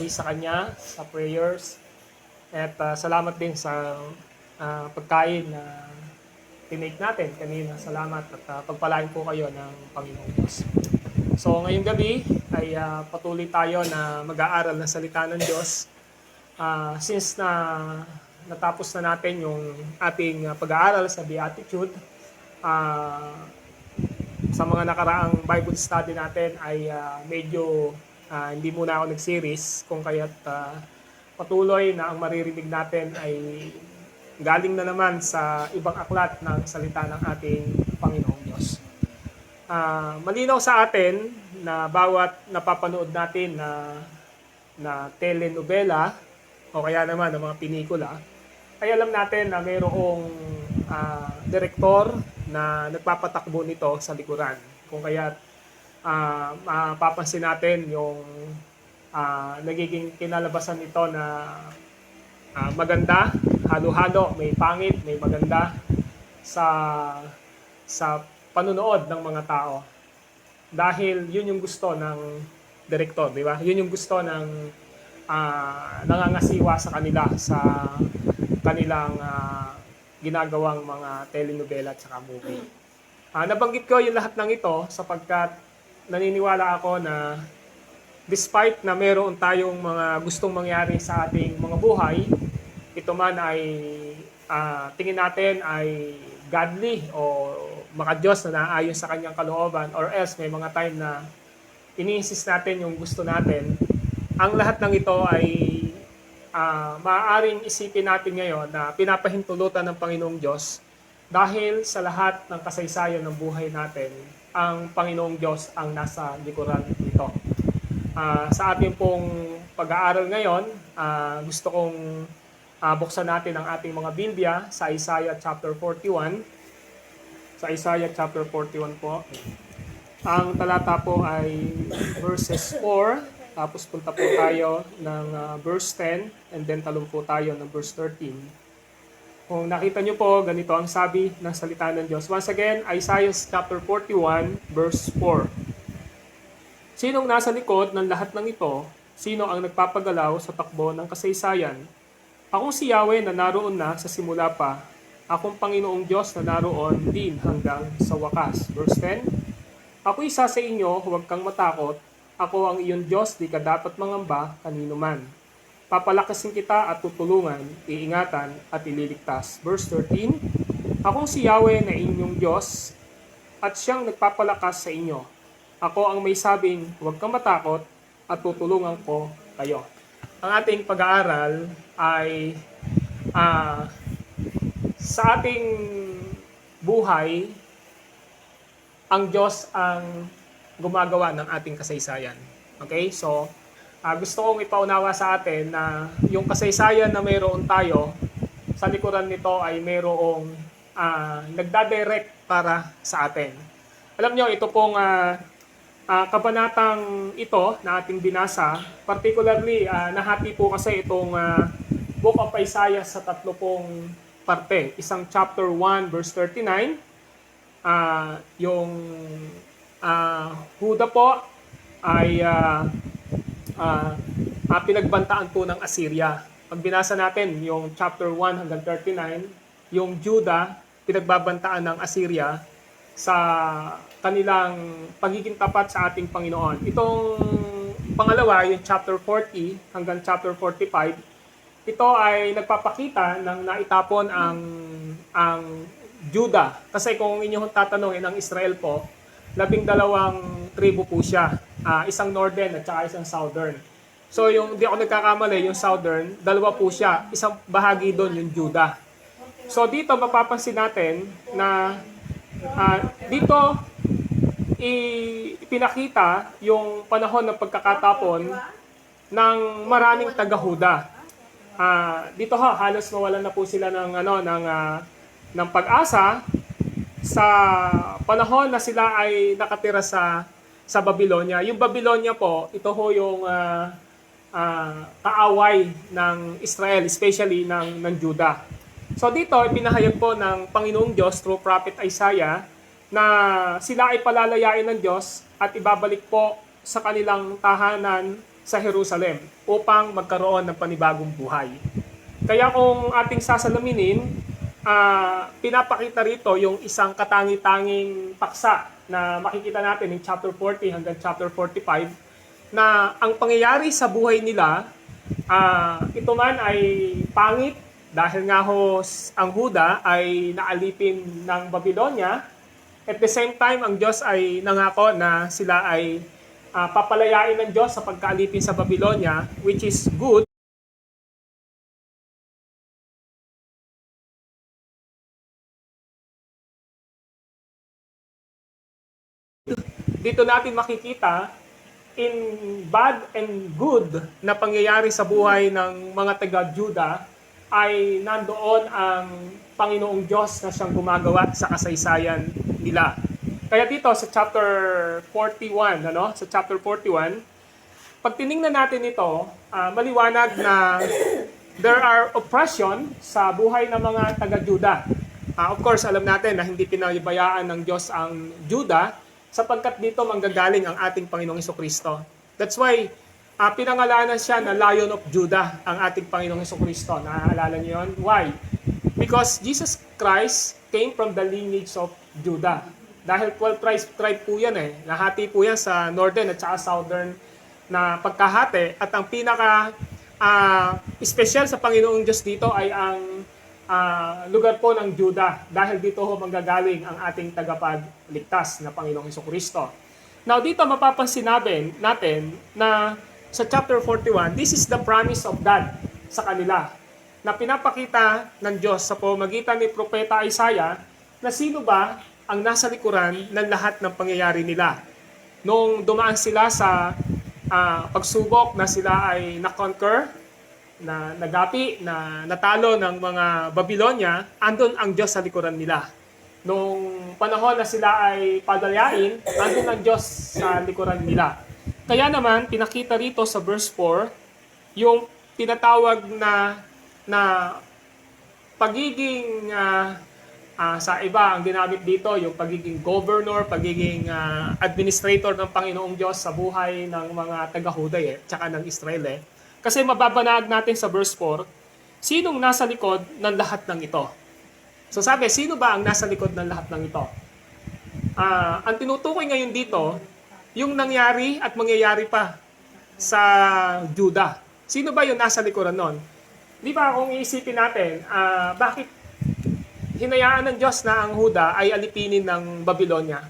sa Kanya, sa prayers, at salamat din sa pagkain na tinake natin kanina. Salamat at pagpalain po kayo ng Panginoong Diyos. So ngayong gabi ay patuloy tayo na mag-aaral ng salita ng Diyos. Since na natapos na natin yung ating pag-aaral sa Beatitude, sa mga nakaraang Bible study natin ay medyo hindi muna ako nag-series kung kaya't patuloy na ang maririnig natin ay galing na naman sa ibang aklat ng salita ng ating Panginoong Diyos. Malinaw sa atin na bawat napapanood natin na telenovela o kaya naman ng mga pinikula, ay alam natin na mayroong direktor na nagpapatakbo nito sa likuran. Kung kaya mapapansin natin yung nagiging kinalabasan nito na maganda, halo-halo, may pangit, may maganda sa panunood ng mga tao. Dahil yun yung gusto ng direktor, di ba? Yun yung gusto ng nangangasiwa sa kanila sa kanilang ginagawang mga telenovela at saka movie. Nabanggit ko yung lahat ng ito sapagkat naniniwala ako na despite na meron tayong mga gustong mangyari sa ating mga buhay, ito man ay tingin natin ay godly o maka-Diyos na naayon sa kanyang kalooban, or else may mga time na ini-insist natin yung gusto natin. Ang lahat ng ito ay maaaring isipin natin ngayon na pinapahintulutan ng Panginoong Diyos dahil sa lahat ng kasaysayan ng buhay natin, ang Panginoong Diyos ang nasa likuran nito. Sa ating pong pag-aaral ngayon, gusto kong buksan natin ang ating mga Biblia sa Isaiah chapter 41. Sa Isaiah chapter 41 po. Ang talata po ay verses 4, tapos punta po tayo ng verse 10, and then talong po tayo ng verse 13. Kung nakita nyo po, ganito ang sabi ng salita ng Diyos. Once again, Isaiah chapter 41, verse 4. Sinong nasa likod ng lahat ng ito? Sino ang nagpapagalaw sa takbo ng kasaysayan? Akong si Yahweh na naroon na sa simula pa. Akong Panginoong Diyos na naroon din hanggang sa wakas. Verse 10. Ako isa sa inyo, huwag kang matakot. Ako ang iyong Diyos, di ka dapat mangamba kanino man. Papalakasin kita at tutulungan, iingatan at ililigtas. Verse 13. Akong si Yahweh na inyong Diyos at siyang nagpapalakas sa inyo. Ako ang may sabing, huwag kang matakot at tutulungan ko kayo. Ang ating pag-aaral ay sa ating buhay, ang Diyos ang gumagawa ng ating kasaysayan. Okay? So, gusto kong ipaunawa sa atin na yung kasaysayan na mayroon tayo, sa likuran nito ay mayroong nagdadirect para sa atin. Alam nyo, ito pong kabanatang ito na ating binasa, particularly nahati po kasi itong Book of Isaiah sa tatlo pong parte. Isang chapter 1 verse 39, yung Huda po ay pinagbantaan po ng Assyria. Pag binasa natin yung chapter 1 hanggang 39, yung Judah pinagbabantaan ng Assyria sa kanilang pagiging tapat sa ating Panginoon. Itong pangalawa, yung chapter 40 hanggang chapter 45, ito ay nagpapakita ng naitapon ang Judah. Kasi kung inyong tatanungin ang Israel po, 12 tribo po siya. Isang northern at saka isang southern. So yung di ako nagkakamali, yung southern, dalawa po siya. Isang bahagi doon yung Judah. So dito mapapansin natin na dito ipinakita yung panahon ng pagkakatapon ng maraming taga-Huda. Dito halos mawalan na po sila ng pag-asa sa panahon na sila ay nakatira sa Babylonia. Yung Babylonia po, ito ho yung kaaway ng Israel, especially ng Judah. So dito, ipinahayag po ng Panginoong Diyos through Prophet Isaiah na sila ay palalayain ng Diyos at ibabalik po sa kanilang tahanan sa Jerusalem upang magkaroon ng panibagong buhay. Kaya kung ating sasalaminin, pinapakita rito yung isang katangi-tanging paksa na makikita natin in chapter 40 hanggang chapter 45 na ang pangyayari sa buhay nila, ito man ay pangit dahil nga ho ang Huda ay naalipin ng Babylonia. At the same time, ang Diyos ay nangako na sila ay papalayain ng Diyos sa pagkaalipin sa Babylonia, which is good. Dito natin makikita in bad and good na pangyayari sa buhay ng mga taga-Juda ay nandoon ang Panginoong Diyos na siyang gumagawa sa kasaysayan nila. Kaya dito sa chapter 41, sa chapter 41, pag tiningnan natin ito, maliwanag na there are oppression sa buhay ng mga taga-Juda. Of course, alam natin na hindi pinabayaan ng Diyos ang Juda sapagkat dito manggagaling ang ating Panginoong Hesukristo. That's why pinangalanan siya na Lion of Judah, ang ating Panginoong Hesukristo. Naaalala niyo yun? Why? Because Jesus Christ came from the lineage of Judah. Dahil 12 tribe po yan Nahati po yan sa northern at saka southern na pagkahati. At ang pinaka special sa Panginoong Diyos dito ay ang lugar po ng Judah. Dahil dito ho manggagaling ang ating tagapagligtas na Panginoong Hesukristo. Now dito mapapansin natin na sa chapter 41, this is the promise of God sa kanila na pinapakita ng Diyos sa pamamagitan ni Propeta Isaiah na sino ba ang nasa likuran ng lahat ng pangyayari nila. Nung dumaan sila sa pagsubok na sila ay na-conquer, na nagapi, na natalo ng mga Babylonia, andun ang Diyos sa likuran nila. Nung panahon na sila ay padalayain, andun ang Diyos sa likuran nila. Kaya naman, pinakita rito sa verse 4, yung tinatawag na pagiging, sa iba ang ginamit dito, yung pagiging governor, pagiging administrator ng Panginoong Diyos sa buhay ng mga taga-Huday tsaka ng Israel Kasi mababanag natin sa verse 4, sinong nasa likod ng lahat ng ito? So sabi, sino ba ang nasa likod ng lahat ng ito? Ang tinutukoy ngayon dito, yung nangyari at mangyayari pa sa Judah. Sino ba yung nasa likuran nun? Di ba kung iisipin natin, bakit hinayaan ng Diyos na ang Huda ay alipinin ng Babylonia?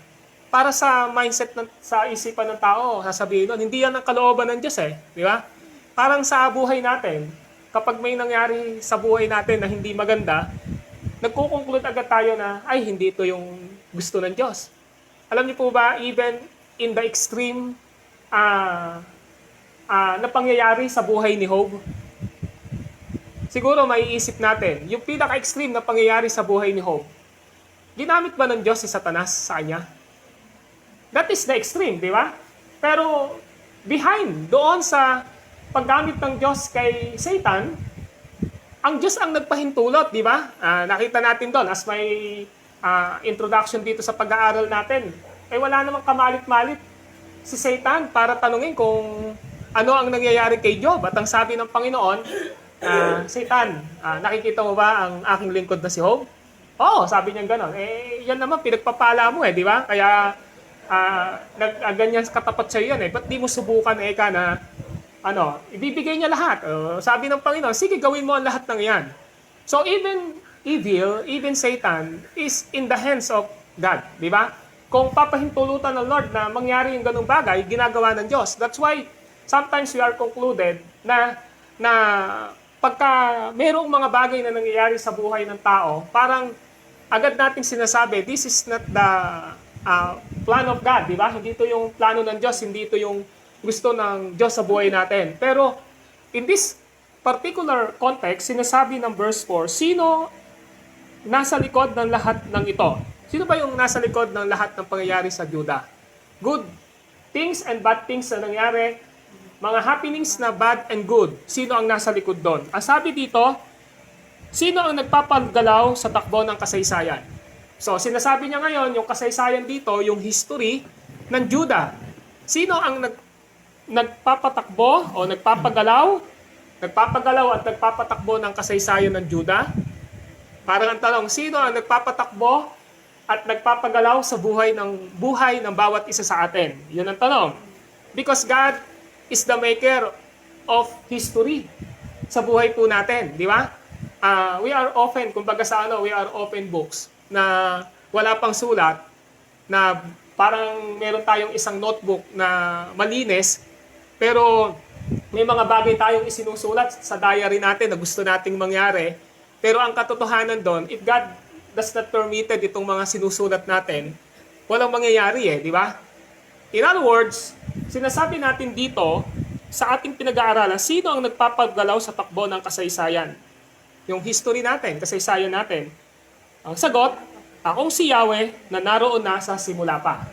Para sa mindset, sa isipan ng tao, sasabihin nun, hindi yan ang kalooban ng Diyos Di ba? Parang sa buhay natin, kapag may nangyari sa buhay natin na hindi maganda, nagkukonclude agad tayo na, ay, hindi ito yung gusto ng Diyos. Alam niyo po ba, even in the extreme na pangyayari sa buhay ni Job, siguro maiisip natin, yung pinaka-extreme na pangyayari sa buhay ni Job, ginamit ba ng Diyos si Satanas sa kanya? That is the extreme, di ba? Pero behind, doon sa paggamit ng Diyos kay Satan, ang Diyos ang nagpahintulot, di ba? Nakita natin doon as may introduction dito sa pag-aaral natin. Wala namang kamalit-malit si Satan para tanungin kung ano ang nangyayari kay Job. At ang sabi ng Panginoon, Satan, nakikita mo ba ang aking lingkod na si Job? Oo, sabi niya gano'n. Yan naman, pinagpapala mo di ba? Kaya, ganyan katapat sa'yo yan Ba't di mo subukan na, ibibigay niya lahat. Sabi ng Panginoon, sige, gawin mo ang lahat ng yan. So, even evil, even Satan, is in the hands of God, di ba? Kung papahintulutan ng Lord na mangyari yung ganung bagay, ginagawa ng Diyos. That's why, sometimes we are concluded na pagka mayroong mga bagay na nangyayari sa buhay ng tao, parang agad nating sinasabi, this is not the plan of God, di ba? Hindi ito yung plano ng Diyos, hindi ito yung gusto ng Diyos sa buhay natin. Pero in this particular context, sinasabi ng verse 4, sino nasa likod ng lahat ng ito? Sino ba yung nasa likod ng lahat ng pangyayari sa Judah? Good things and bad things na nangyari, mga happenings na bad and good, sino ang nasa likod doon? Ang sabi dito, sino ang nagpapagalaw sa takbo ng kasaysayan? So, sinasabi niya ngayon, yung kasaysayan dito, yung history ng Judah. Sino ang nagpapatakbo o nagpapagalaw at nagpapatakbo ng kasaysayan ng Juda? Parang ang tanong, sino ang nagpapatakbo at nagpapagalaw sa buhay ng bawat isa sa atin? Yun ang tanong. Because God is the maker of history sa buhay po natin, di ba? We are often, kumbaga sa we are open books na wala pang sulat, na parang meron tayong isang notebook na malinis, pero may mga bagay tayong isinusulat sa diary natin na gusto nating mangyari. Pero ang katotohanan doon, if God does not permitted itong mga sinusulat natin, walang mangyayari di ba? In other words, sinasabi natin dito, sa ating pinag-aaralan, sino ang nagpapagalaw sa takbo ng kasaysayan? Yung history natin, kasaysayan natin. Ang sagot, akong si Yahweh na naroon na sa simula pa.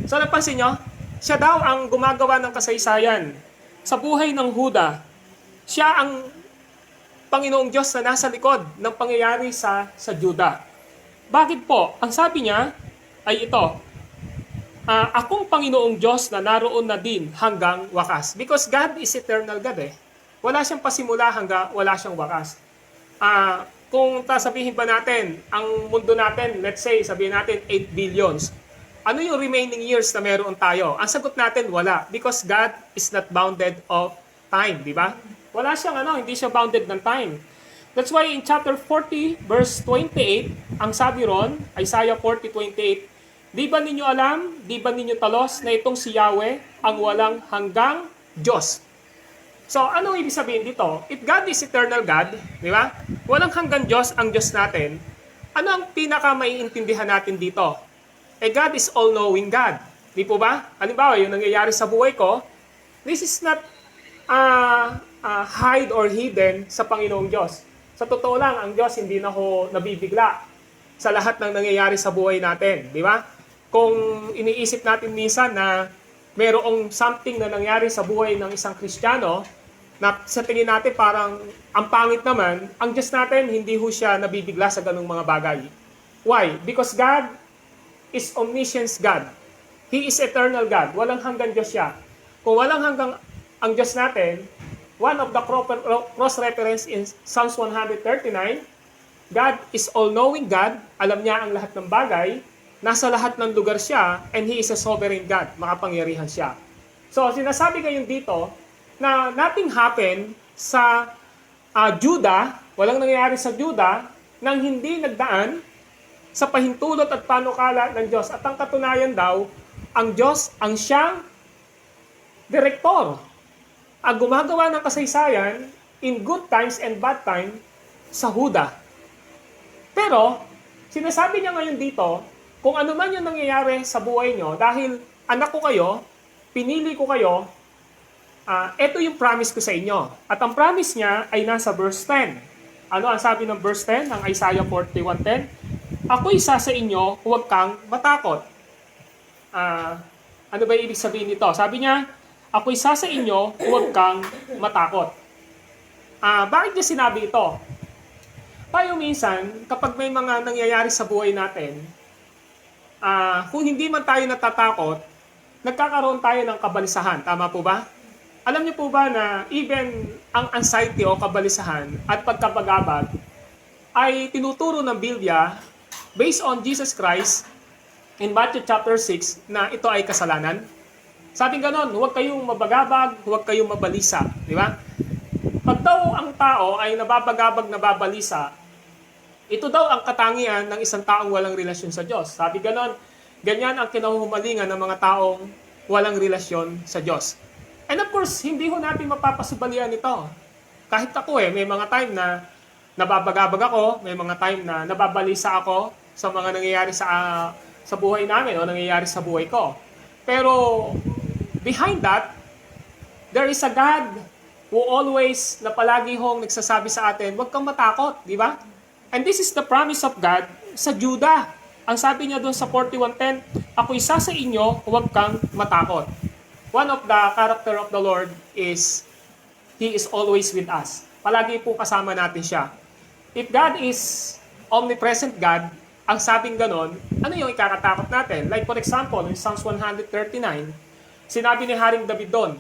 So napansin nyo, siya daw ang gumagawa ng kasaysayan sa buhay ng Huda. Siya ang Panginoong Diyos na nasa likod ng pangyayari sa Juda. Bakit po? Ang sabi niya ay ito, akong Panginoong Diyos na naroon na din hanggang wakas. Because God is eternal God Wala siyang pasimula hanggang wala siyang wakas. Kung sabihin ba natin, ang mundo natin, let's say, sabihin natin 8 billions. Ano yung remaining years na meron tayo? Ang sagot natin, wala. Because God is not bounded of time, di ba? Wala siyang hindi siya bounded ng time. That's why in chapter 40, verse 28, ang sabi ron, Isaiah 40:28, di ba ninyo alam, di ba ninyo talos na itong si Yahweh ang walang hanggang Diyos? So, ano ibig sabihin dito? If God is eternal God, di ba? Walang hanggang Diyos ang Diyos natin. Ano ang pinaka-maiintindihan natin dito? God is all-knowing God. Di po ba? Halimbawa, yung nangyayari sa buhay ko, this is not hide or hidden sa Panginoong Diyos. Sa totoo lang, ang Diyos hindi na ho nabibigla sa lahat ng nangyayari sa buhay natin. Di ba? Kung iniisip natin minsan na mayroong something na nangyari sa buhay ng isang Kristiyano, na sa tingin natin parang ang pangit naman, ang Diyos natin hindi ho siya nabibigla sa ganung mga bagay. Why? Because God is omniscience God. He is eternal God. Walang hanggang Diyos siya. Kung walang hanggang ang Diyos natin, one of the cross-reference in Psalms 139, God is all-knowing God, alam niya ang lahat ng bagay, nasa lahat ng lugar siya, and He is a sovereign God, makapangyarihan siya. So, sinasabi ngayon dito, na nothing happened sa Juda, walang nangyayari sa Juda, nang hindi nagdaan sa pahintulot at panukala ng Diyos. At ang katunayan daw, ang Diyos ang siyang direktor, ang gumagawa ng kasaysayan in good times and bad time sa Huda. Pero, sinasabi niya ngayon dito, kung ano man yung nangyayari sa buhay nyo, dahil anak ko kayo, pinili ko kayo, ito yung promise ko sa inyo. At ang promise niya ay nasa verse 10. Ano ang sabi ng verse 10 ng Isaiah 41:10? Ako'y isa sa inyo, huwag kang matakot. Ano ba ibig sabihin nito? Sabi niya, ako'y isa sa inyo, huwag kang matakot. Bakit niya sinabi ito? Tayo minsan, kapag may mga nangyayari sa buhay natin, kung hindi man tayo natatakot, nagkakaroon tayo ng kabalisahan. Tama po ba? Alam niyo po ba na even ang anxiety o kabalisahan at pagkabagabag ay tinuturo ng Biblia based on Jesus Christ in Matthew chapter 6 na ito ay kasalanan? Sabi ganon, huwag kayong mabagabag, huwag kayong mabalisa. Di ba? Pag daw ang tao ay nababagabag, nababalisa, ito daw ang katangian ng isang taong walang relasyon sa Diyos. Sabi ganon, ganyan ang kinahuhumalingan ng mga taong walang relasyon sa Diyos. And of course, hindi ho natin mapapasubalian ito. Kahit ako may mga time na nababagabag ako, may mga time na nababalisa ako sa mga nangyayari sa buhay namin o nangyayari sa buhay ko. Pero behind that, there is a God who always na palagi hong nagsasabi sa atin, huwag kang matakot, di ba? And this is the promise of God sa Juda. Ang sabi niya doon sa 41:10, ako isa sa inyo, huwag kang matakot. One of the character of the Lord is, He is always with us. Palagi po kasama natin siya. If God is omnipresent God, ang sabing ganon, ano yung ikakatakot natin? Like for example, in Psalms 139, sinabi ni Haring David doon,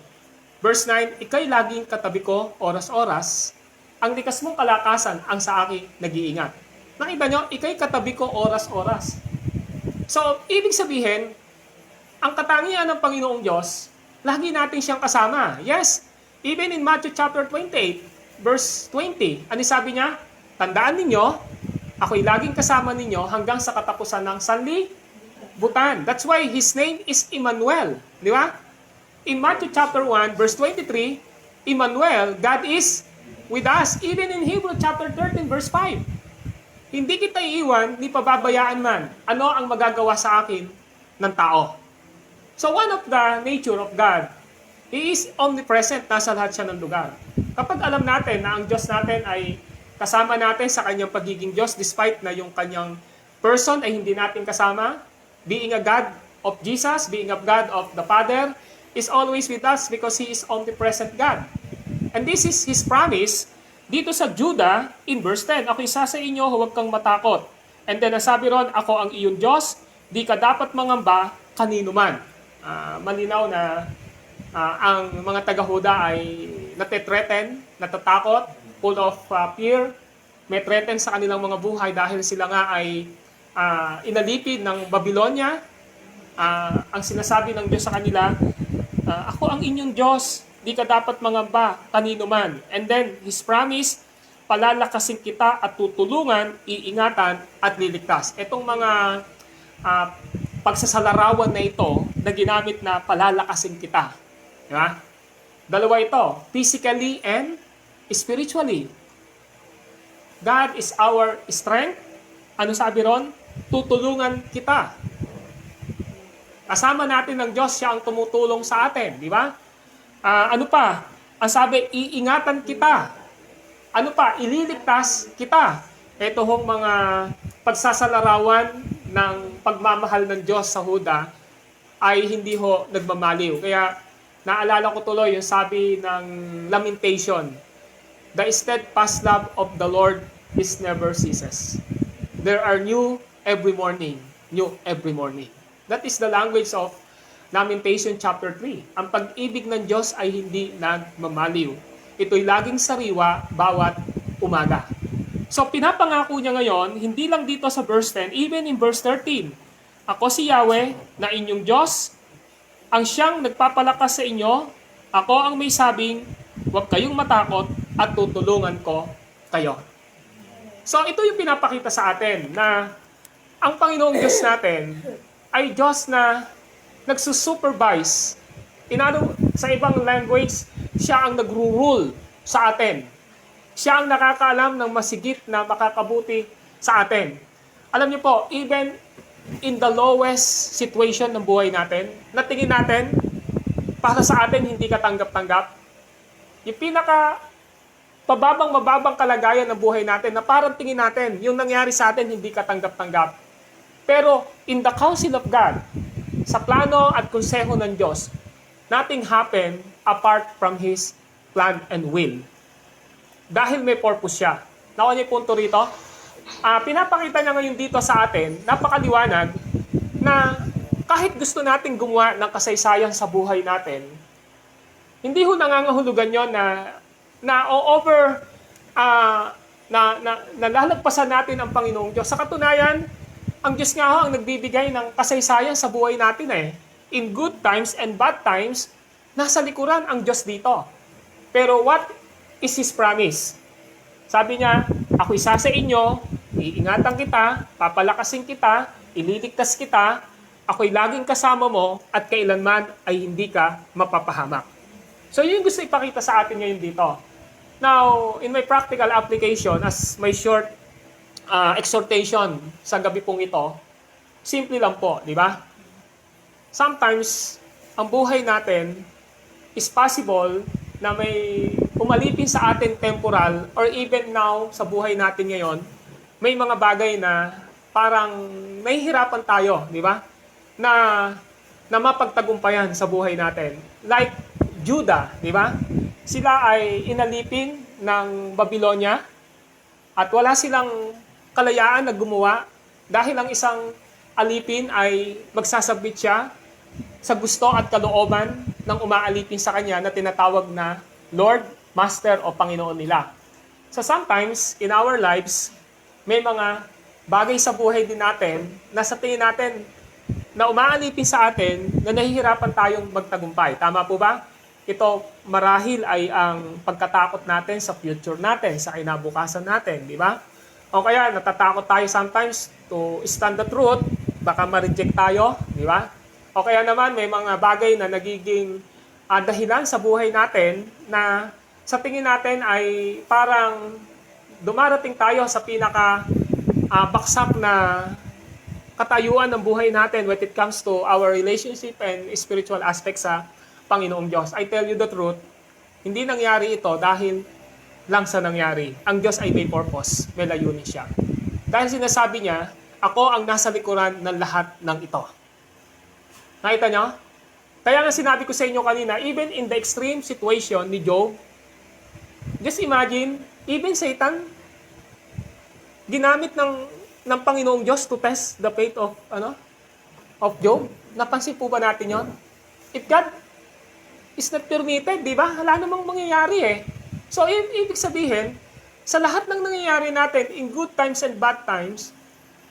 Verse 9, ika'y laging katabi ko, oras-oras, ang likas mong kalakasan ang sa akin nag-iingat. Nakita nyo, ika'y katabi ko, oras-oras. So, ibig sabihin, ang katangian ng Panginoong Diyos, lagi natin siyang kasama. Yes, even in Matthew chapter 28, verse 20, ano sabi niya? Tandaan ninyo, ako'y laging kasama ninyo hanggang sa katapusan ng sanlibutan. That's why His name is Emmanuel. Di ba? In Matthew chapter 1, verse 23, Emmanuel, God is with us. Even in Hebrew chapter 13, verse 5. Hindi kita iiwan, ni pababayaan man. Ano ang magagawa sa akin ng tao? So one of the nature of God, He is omnipresent, nasa lahat siya ng lugar. Kapag alam natin na ang Diyos natin ay kasama natin sa kanyang pagiging Diyos, despite na yung kanyang person ay hindi natin kasama, being a God of Jesus, being a God of the Father, is always with us because He is omnipresent God. And this is His promise dito sa Judah in verse 10. Ako isa sa inyo, huwag kang matakot. And then nasabi ron, ako ang iyong Diyos, di ka dapat mangamba kanino man. Malinaw na ang mga taga-Huda ay nate-threaten, natatakot, full of fear, may threaten sa kanilang mga buhay dahil sila nga ay inalipid ng Babylonia. Ang sinasabi ng Diyos sa kanila, ako ang inyong Diyos, di ka dapat mangamba kanino man. And then, His promise, palalakasin kita at tutulungan, iingatan at liligtas. Itong mga pagsasalarawan na ito na ginamit na palalakasin kita. Diba? Dalawa ito, physically and spiritually. God is our strength. Ano sabi ron? Tutulungan kita. Kasama natin ng Diyos, siya ang tumutulong sa atin. Di ba? Ano pa? Ang sabi, iingatan kita. Ano pa? Ililigtas kita. Ito hong mga pagsasalarawan ng pagmamahal ng Diyos sa Huda ay hindi ho nagmamaliw. Kaya naalala ko tuloy yung sabi ng Lamentation, the steadfast love of the Lord is never ceases. There are new every morning. New every morning. That is the language of Lamentation chapter 3. Ang pag-ibig ng Diyos ay hindi nagmamaliw. Ito'y laging sariwa bawat umaga. So pinapangako niya ngayon, hindi lang dito sa verse 10, even in verse 13. Ako si Yahweh na inyong Diyos, ang siyang nagpapalakas sa inyo, ako ang may sabing, huwag kayong matakot at tutulungan ko kayo. So ito yung pinapakita sa atin na ang Panginoong Diyos natin ay Diyos na nagsusupervise. Sa ibang language, siya ang nagro-rule sa atin. Siya ang nakakaalam ng masigit na makakabuti sa atin. Alam niyo po, even in the lowest situation ng buhay natin, na tingin natin, para sa atin hindi katanggap-tanggap, yung pinaka mababang kalagayan ng buhay natin na parang tingin natin, yung nangyari sa atin hindi katanggap-tanggap. Pero in the counsel of God, sa plano at konseho ng Diyos, nothing happen apart from His plan and will. Dahil may purpose siya. Nakuha niyo yung punto rito? Pinapakita niya ngayon dito sa atin, napakaliwanag, na kahit gusto natin gumawa ng kasaysayan sa buhay natin, hindi ho nangangahulugan yon nalalagpasan natin ang Panginoong Diyos. Sa katunayan, ang Diyos nga ho ang nagbibigay ng kasaysayan sa buhay natin eh. In good times and bad times, nasa likuran ang Diyos dito. Pero what is His promise? Sabi niya, ako isa sa inyo, iingatan kita, papalakasin kita, ililigtas kita, ako'y laging kasama mo, at kailanman ay hindi ka mapapahamak. So yun yung gusto ipakita sa atin ngayon dito. Now, in my practical application, as my short exhortation sa gabi pong ito, simple lang po, di ba? Sometimes, ang buhay natin is possible na may umalipin sa atin temporal or even now sa buhay natin ngayon, may mga bagay na parang nahihirapan tayo, di ba? Na mapagtagumpayan sa buhay natin. Like Judah, di ba? Sila ay inalipin ng Babylonia at wala silang kalayaan na gumawa dahil ang isang alipin ay magsasabit siya sa gusto at kalooban ng umaalipin sa Kanya na tinatawag na Lord, Master o Panginoon nila. So sometimes, in our lives, may mga bagay sa buhay din natin na sa tingin natin na umaalipin sa atin na nahihirapan tayong magtagumpay. Tama po ba? Ito marahil ay ang pagkatakot natin sa future natin, sa kinabukasan natin, di ba? O kaya natatakot tayo sometimes to stand the truth, baka ma-reject tayo, di ba? O kaya naman may mga bagay na nagiging dahilan sa buhay natin na sa tingin natin ay parang dumarating tayo sa pinaka baksak na katayuan ng buhay natin when it comes to our relationship and spiritual aspects sa Panginoong Diyos. I tell you the truth, hindi nangyari ito dahil lang sa nangyari. Ang Diyos ay may purpose, may layunin siya. Dahil sinasabi niya, ako ang nasa likuran ng lahat ng ito. Nakita niyo? Kaya nga sinabi ko sa inyo kanina, even in the extreme situation ni Job, just imagine, even Satan, ginamit ng Panginoong Diyos to test the faith of Job. Napansin po ba natin yon? If God is not permitted, di ba? Wala namang mangyayari eh. So, ibig sabihin, sa lahat ng nangyayari natin, in good times and bad times,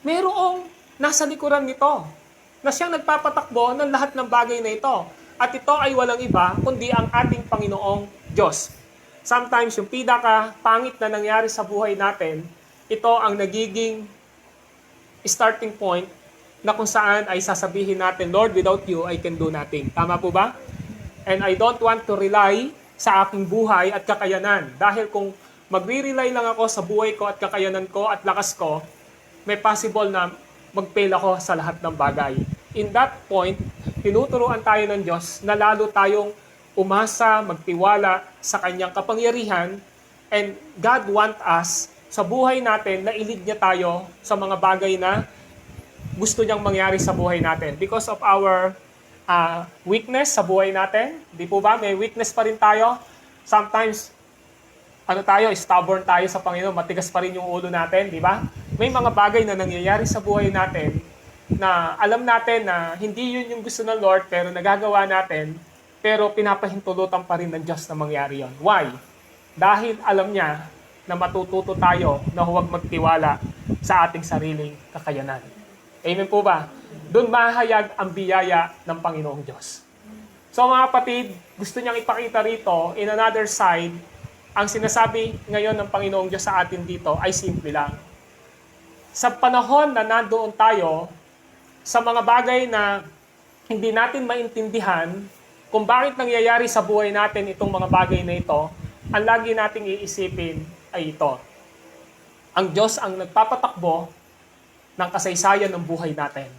mayroong nasa likuran nito na siyang nagpapatakbo ng lahat ng bagay na ito. At ito ay walang iba, kundi ang ating Panginoong Diyos. Sometimes, yung pinaka-pangit na nangyari sa buhay natin, ito ang nagiging starting point na kung saan ay sasabihin natin, Lord, without you, I can do nothing. Tama po ba? And I don't want to rely sa aking buhay at kakayanan. Dahil kung magre-rely lang ako sa buhay ko at kakayanan ko at lakas ko, may possible na mag-fail ako sa lahat ng bagay. In that point, tinuturuan tayo ng Diyos na lalo tayong umasa, magtiwala sa Kanyang kapangyarihan, and God want us sa buhay natin na i-lead niya tayo sa mga bagay na gusto niyang mangyari sa buhay natin. Because of our weakness sa buhay natin, di po ba? May weakness pa rin tayo. Sometimes, stubborn tayo sa Panginoon, matigas pa rin yung ulo natin, di ba? May mga bagay na nangyayari sa buhay natin na alam natin na hindi yun yung gusto ng Lord, pero nagagawa natin, pero pinapahintulutan pa rin ng Diyos na mangyari yun. Why? Dahil alam niya na matututo tayo na huwag magtiwala sa ating sariling kakayanan. Amen po ba? Doon mahayag ang biyaya ng Panginoong Diyos. So mga kapatid, gusto niyang ipakita rito, in another side, ang sinasabi ngayon ng Panginoong Diyos sa atin dito ay simple lang. Sa panahon na nandoon tayo, sa mga bagay na hindi natin maintindihan kung bakit nangyayari sa buhay natin itong mga bagay na ito, ang lagi nating iisipin ay ito. Ang Diyos ang nagpapatakbo ng kasaysayan ng buhay natin.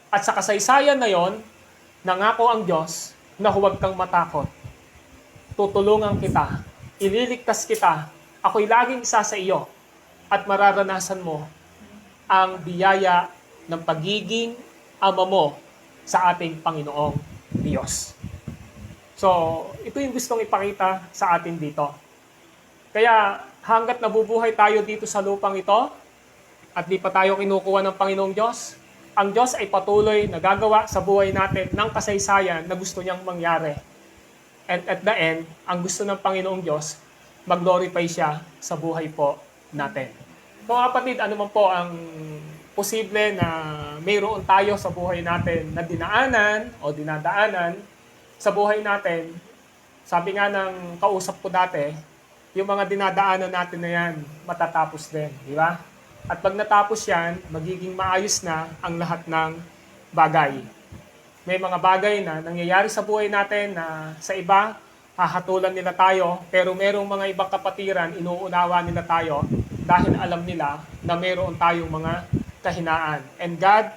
At sa kasaysayan na yon, nangako ang Diyos na huwag kang matakot. Tutulungan kita, ililigtas kita, ako'y laging isa sa iyo, at mararanasan mo ang biyaya ng pagiging ama mo sa ating Panginoong Diyos. So, ito yung gustong ipakita sa atin dito. Kaya, hanggat nabubuhay tayo dito sa lupang ito, at di pa tayo kinukuha ng Panginoong Diyos, ang Diyos ay patuloy na gagawa sa buhay natin ng kasaysayan na gusto niyang mangyari. And at the end, ang gusto ng Panginoong Diyos, mag-glorify siya sa buhay po natin. So kapatid, ano man po ang posible na mayroon tayo sa buhay natin na dinaanan o dinadaanan sa buhay natin, sabi nga ng kausap ko dati, yung mga dinadaanan natin na yan, matatapos din, di ba? At pag natapos yan, magiging maayos na ang lahat ng bagay. May mga bagay na nangyayari sa buhay natin na sa iba, hahatulan nila tayo, pero merong mga ibang kapatiran, inuunawa nila tayo dahil alam nila na meron tayong mga kahinaan. And God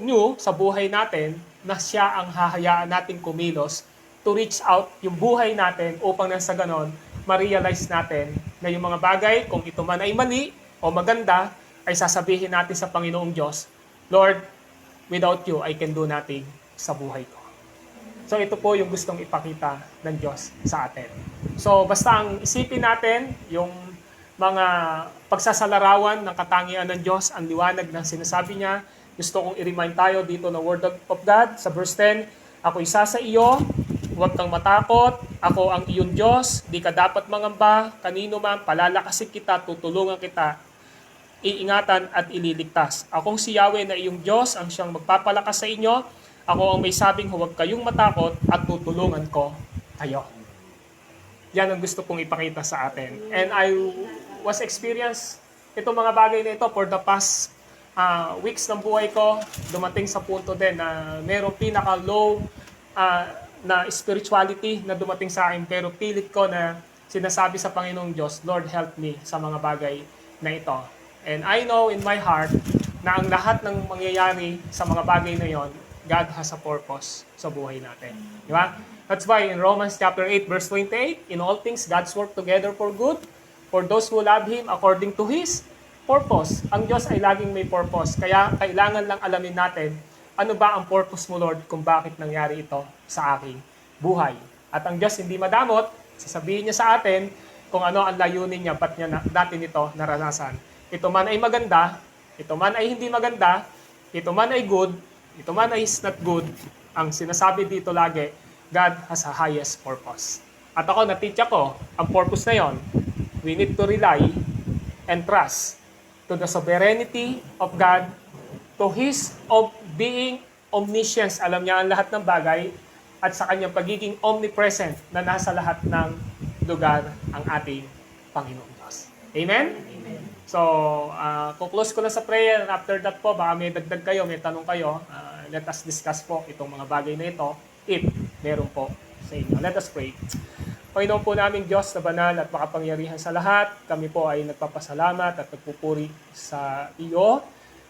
knew sa buhay natin na siya ang hahayaan natin kumilos to reach out yung buhay natin upang nang sa ganon, ma-realize natin na yung mga bagay, kung ito man ay mali o maganda, ay sasabihin natin sa Panginoong Diyos, Lord, without you, I can do nothing sa buhay ko. So ito po yung gustong ipakita ng Diyos sa atin. So basta ang isipin natin, yung mga pagsasalarawan ng katangian ng Diyos, ang liwanag ng sinasabi niya, Gusto kong i-remind tayo dito ng Word of God sa verse 10, ako isa sa iyo, huwag kang matakot, ako ang iyong Diyos, di ka dapat mangamba, kanino man, palalakasin kita, tutulungan kita, iingatan at ililigtas. Akong si Yahweh na iyong Diyos ang siyang magpapalakas sa inyo, ako ang may sabing huwag kayong matakot at tutulungan ko kayo. Yan ang gusto kong ipakita sa atin. And I was experience itong mga bagay na ito for the past weeks ng buhay ko. Dumating sa punto din na merong pinaka-low na spirituality na dumating sa akin. Pero pilit ko na sinasabi sa Panginoong Diyos, Lord, help me sa mga bagay na ito. And I know in my heart na ang lahat ng mangyayari sa mga bagay na yon, God has a purpose sa buhay natin. Di ba? That's why in Romans chapter 8 verse 28, in all things God's work together for good, for those who love Him according to His purpose. Ang Diyos ay laging may purpose. Kaya kailangan lang alamin natin, ano ba ang purpose mo, Lord, kung bakit nangyari ito sa aking buhay. At ang Diyos hindi madamot, sasabihin niya sa atin kung ano ang layunin niya, ba't niya natin ito naranasan. Ito man ay maganda, ito man ay hindi maganda, ito man ay good, ito man ay not good, ang sinasabi dito lagi, God has a highest purpose. At ako, natitya ko, ang purpose na yon, we need to rely and trust to the sovereignty of God, to His being omniscience, alam niya ang lahat ng bagay, at sa kanyang pagiging omnipresent na nasa lahat ng lugar ang ating Panginoong Diyos. Amen? Amen. So, kuklose ko na sa prayer, and after that po, baka may dagdag kayo, may tanong kayo, let us discuss po itong mga bagay na ito, if meron po sa inyo. Let us pray. Panginoon po namin Diyos na banal at makapangyarihan sa lahat, kami po ay nagpapasalamat at nagpupuri sa iyo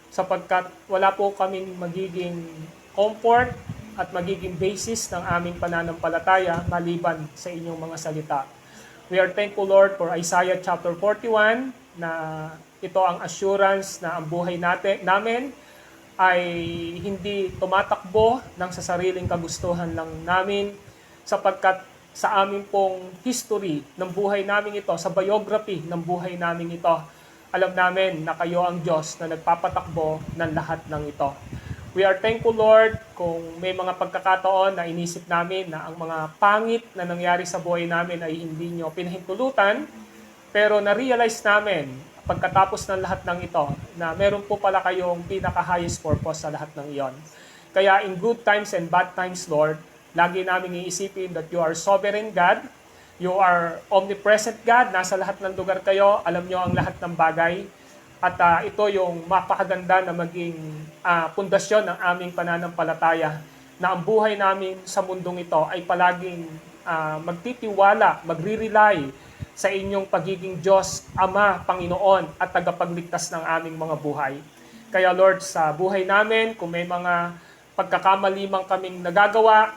sapagkat wala po kaming magiging comfort at magiging basis ng aming pananampalataya maliban sa inyong mga salita. We are thankful, Lord, for Isaiah chapter 41 na ito ang assurance na ang buhay namin ay hindi tumatakbo ng sa sariling kagustuhan lang namin sapagkat sa amin pong history ng buhay namin ito, sa biography ng buhay namin ito, alam namin na kayo ang Diyos na nagpapatakbo ng lahat ng ito. We are thankful, Lord, kung may mga pagkakataon na inisip namin na ang mga pangit na nangyari sa buhay namin ay hindi nyo pinahintulutan, pero na-realize namin pagkatapos ng lahat ng ito, na meron po pala kayong pinaka-highest purpose sa lahat ng iyon. Kaya in good times and bad times, Lord, lagi namin iisipin that you are sovereign God, you are omnipresent God, nasa lahat ng lugar kayo, alam nyo ang lahat ng bagay, at ito yung mapakaganda na maging pundasyon ng aming pananampalataya, na ang buhay namin sa mundong ito ay palaging magtitiwala, magre-rely sa inyong pagiging Diyos, Ama, Panginoon, at tagapagligtas ng aming mga buhay. Kaya Lord, sa buhay namin, kung may mga pagkakamalimang kaming nagagawa,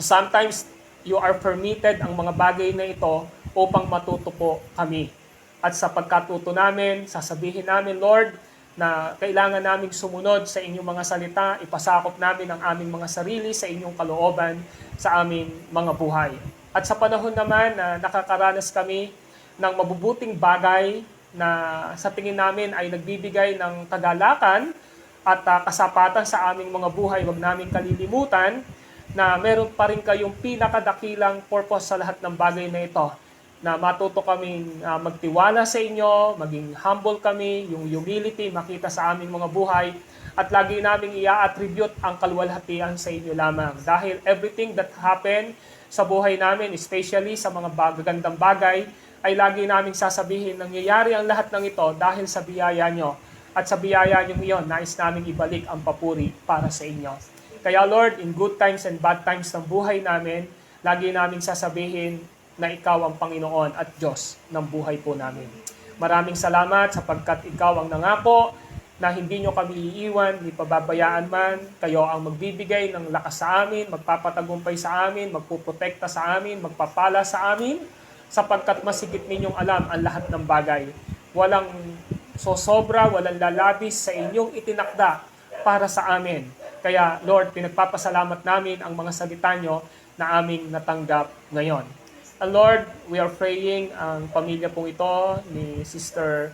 sometimes you are permitted ang mga bagay na ito upang matuto po kami. At sa pagkatuto namin, sasabihin namin, Lord, na kailangan naming sumunod sa inyong mga salita, ipasakop namin ang aming mga sarili sa inyong kalooban sa aming mga buhay. At sa panahon naman na nakakaranas kami ng mabubuting bagay na sa tingin namin ay nagbibigay ng kagalakan at kasapatan sa aming mga buhay, wag namin kalilimutan na meron pa rin kayong pinakadakilang purpose sa lahat ng bagay na ito. Na matuto kaming magtiwala sa inyo, maging humble kami, yung humility makita sa aming mga buhay, at lagi naming i-attribute ang kaluwalhatian sa inyo lamang. Dahil everything that happened sa buhay namin, especially sa mga gagandang bagay, ay lagi naming sasabihin, nangyayari ang lahat ng ito dahil sa biyaya nyo. At sa biyaya nyo iyon, nais naming ibalik ang papuri para sa inyo. Kaya Lord, in good times and bad times ng buhay namin, lagi naming sasabihin na ikaw ang Panginoon at Diyos ng buhay po namin. Maraming salamat sapagkat ikaw ang nangako na hindi nyo kami iiwan, ni pababayaan man, kayo ang magbibigay ng lakas sa amin, magpapatagumpay sa amin, magpuprotekta sa amin, magpapala sa amin, sapagkat masigit ninyong alam ang lahat ng bagay. Walang sosobra, walang lalabis sa inyong itinakda para sa amin. Kaya Lord, pinagpapasalamat namin ang mga salita nyo na aming natanggap ngayon. And Lord, we are praying ang pamilya pong ito ni Sister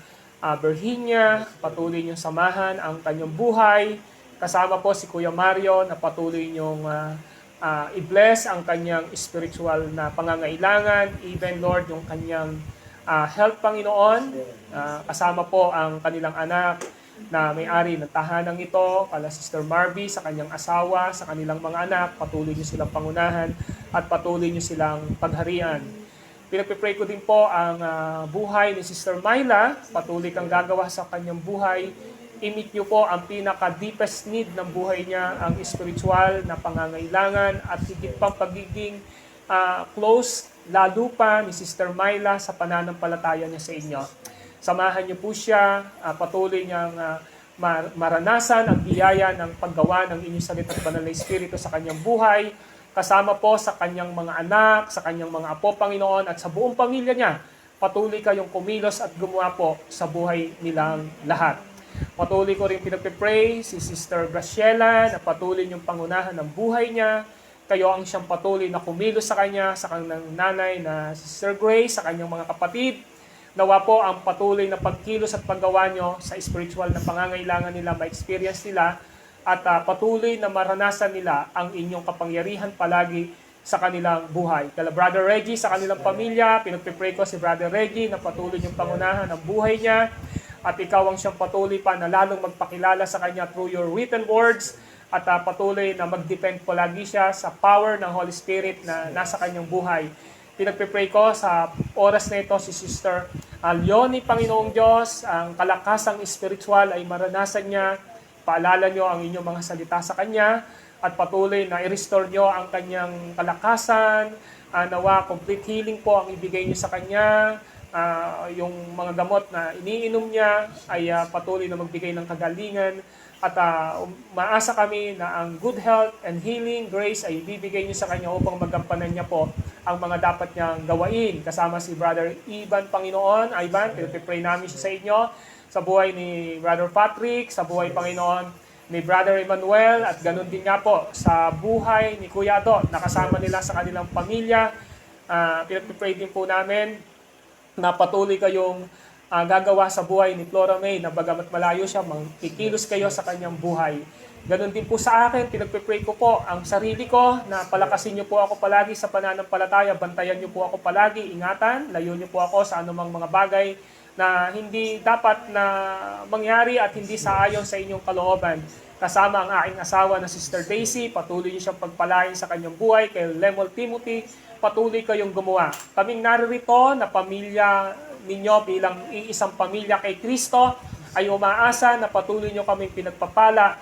Virginia, patuloy niyong samahan ang kanyang buhay, Kasama po si Kuya Mario na patuloy niyong i-bless ang kanyang spiritual na pangangailangan, even Lord, yung kanyang health, Panginoon. Kasama po ang kanilang anak na may-ari ng tahanang ito, kala Sister Marby, sa kanyang asawa, sa kanilang mga anak, patuloy niyo silang pangunahan at patuloy niyo silang pagharian. Pinagpipray ko din po ang buhay ni Sister Myla. Patuloy kang gagawa sa kanyang buhay. I-meet niyo po ang pinaka-deepest need ng buhay niya, ang spiritual na pangangailangan at higit pang pagiging close, lalo pa ni Sister Myla sa pananampalataya niya sa inyo. Samahan niyo po siya, patuloy niyang maranasan ang biyaya ng paggawa ng inyong salita at banal na Espiritu sa kanyang buhay, kasama po sa kanyang mga anak, sa kanyang mga apo, Panginoon, at sa buong pamilya niya. Patuloy kayong kumilos at gumawa po sa buhay nilang lahat. Patuloy ko rin pinagpipray si Sister Graciela na patuloy niyong pangunahan ng buhay niya. Kayo ang siyang patuloy na kumilos sa kanya, sa kanyang nanay na Sister Grace, sa kanyang mga kapatid. Nawa po ang patuloy na pagkilos at paggawa niyo sa spiritual na pangangailangan nila, ma-experience nila, at patuloy na maranasan nila ang inyong kapangyarihan palagi sa kanilang buhay. Kala Brother Reggie sa kanilang pamilya, pinagpipray ko si Brother Reggie na patuloy yung pangunahan ng buhay niya, at ikaw ang siyang patuloy pa na lalong magpakilala sa kanya through your written words, at patuloy na mag-depend palagi siya sa power ng Holy Spirit na nasa kanyang buhay. Pinagpipray ko sa oras na ito si Sister Leonie, Panginoong Diyos, ang kalakasang spiritual ay maranasan niya. Paalala niyo ang inyong mga salita sa kanya at patuloy na i-restore niyo ang kanyang kalakasan. Nawa complete healing po ang ibigay niyo sa kanya. Yung mga gamot na iniinom niya ay patuloy na magbigay ng kagalingan. At maasa kami na ang good health and healing grace ay bibigay niyo sa kanya upang magampanan niya po ang mga dapat niyang gawain. Kasama si Brother Ivan, Panginoon. Ivan, pinagpipray namin siya sa inyo. Sa buhay ni Brother Patrick, sa buhay, Panginoon, ni Brother Emmanuel, at ganun din nga po sa buhay ni Kuya Ado, nakasama nila sa kanilang pamilya. Pinagpipray din po namin na patuloy kayong gagawa sa buhay ni Flora May, na bagamat malayo siya, magkikilos kayo sa kanyang buhay. Ganun din po sa akin, pinagpipray ko po ang sarili ko na palakasin niyo po ako palagi sa pananampalataya, bantayan niyo po ako palagi, ingatan, layo niyo po ako sa anumang mga bagay na hindi dapat na mangyari at hindi sa ayon sa inyong kalooban. Kasama ang aking asawa na Sister Daisy, patuloy niyo siyang pagpalain sa kanyang buhay. Kay Lemol Timothy, patuloy kayong gumawa. Kaming naririto na pamilya ninyo bilang iisang pamilya kay Kristo ay umaasa na patuloy niyo kaming pinagpapala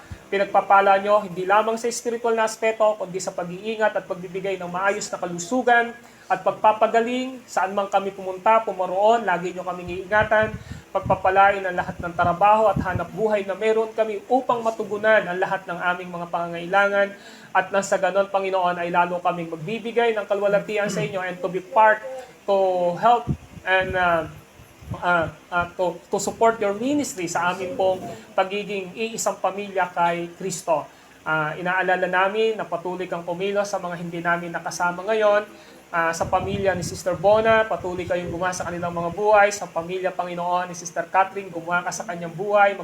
nyo hindi lamang sa spiritual na aspeto, kundi sa pag-iingat at pagbibigay ng maayos na kalusugan at pagpapagaling. Saan man kami pumunta, pumaroon, lagi nyo kaming iingatan, pagpapalain ang lahat ng trabaho at hanap buhay na meron kami upang matugunan ang lahat ng aming mga pangangailangan. At nang sa ganon, Panginoon, ay lalo kaming magbibigay ng kalwalatian sa inyo and to be part to help and to support your ministry sa amin pong pagiging iisang pamilya kay Kristo. Inaalala namin na patuloy kang kumilos sa mga hindi namin nakasama ngayon. Sa pamilya ni Sister Bona, patuloy kayong gumawa sa kanilang mga buhay. Sa pamilya, Panginoon, ni Sister Catherine, gumawa ka sa kanyang buhay.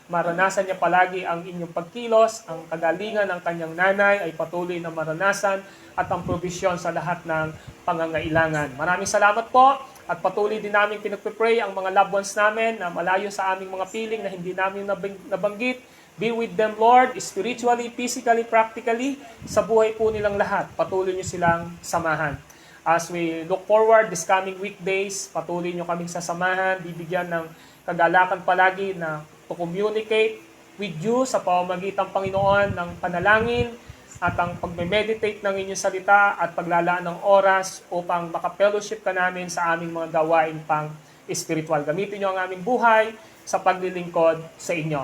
Maranasan niya palagi ang inyong pagkilos, ang kagalingan ng kanyang nanay ay patuloy na maranasan, at ang provisyon sa lahat ng pangangailangan. Maraming salamat po, at patuloy din namin pinagpipray ang mga loved ones namin na malayo sa aming mga piling na hindi namin nabanggit. Be with them, Lord, spiritually, physically, practically, sa buhay po nilang lahat. Patuloy niyo silang samahan. As we look forward this coming weekdays, patuloy niyo kaming sasamahan, bibigyan ng kagalakan palagi na to communicate with you sa pamamagitan, Panginoon, ng panalangin at ang pagme-meditate ng inyong salita at paglalaan ng oras upang makapellowship ka namin sa aming mga gawain pang spiritual. Gamitin niyo ang aming buhay sa paglilingkod sa inyo.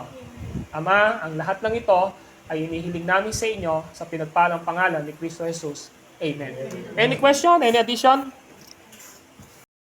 Ama, ang lahat ng ito ay inihiling namin sa inyo sa pinagpalang pangalan ni Kristo Jesus. Amen. Any question? Any addition?